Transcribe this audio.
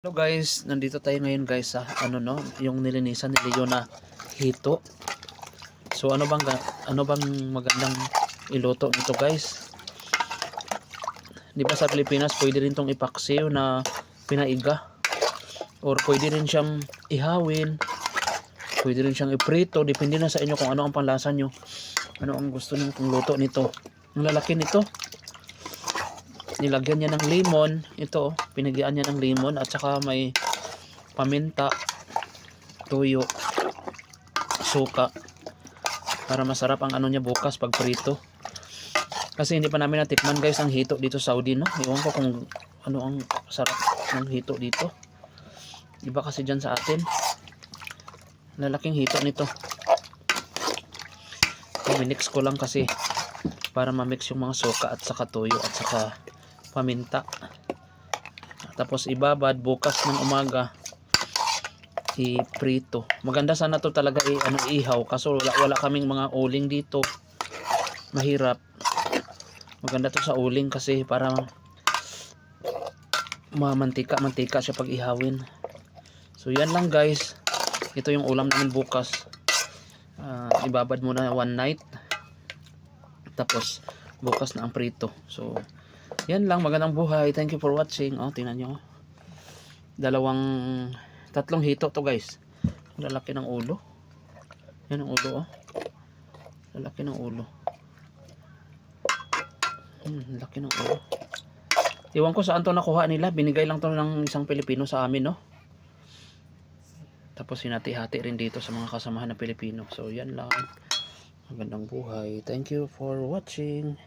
Hello guys, nandito tayo ngayon guys sa yung nilinisan ni Leo na hito. So ano bang magandang iluto nito guys? 'Di ba sa Pilipinas pwede rin tong ipaksiw na pinaiga or pwede rin siyang ihawin, pwede rin siyang iprito, depende na sa inyo kung ano ang panlasa nyo. Ano ang gusto niyo kung luto nito. Ang lalaki nito. Nilagyan niya ng lemon, ito pinagyan niya ng lemon at saka may paminta, tuyo, suka para masarap ang niya bukas pag prito. Kasi hindi pa namin natikman guys ang hito dito sa Saudi, no? Ewan ko kung ano ang sarap ng hito dito. Iba kasi dyan sa atin. Lalaking hito nito. Minix ko lang kasi para ma-mix yung mga suka at saka tuyo at saka paminta. Tapos ibabad bukas ng umaga iprito. Maganda sana to talaga ihaw kaso wala kaming mga uling dito. Mahirap. Maganda to sa uling kasi para mantika siya pag ihawin. So yan lang guys. Ito yung ulam namin bukas. Ibabad muna one night. Tapos bukas na ang prito. So yan lang, magandang buhay. Thank you for watching. Tingnan nyo. Tatlong hito to guys. Lalaki ng ulo. Yan ang ulo Lalaki ng ulo. Laki ng ulo. Iwan ko saan to nakuha nila. Binigay lang to ng isang Pilipino sa amin, no? Tapos hinati-hati rin dito sa mga kasamahan na Pilipino. So yan lang. Magandang buhay. Thank you for watching.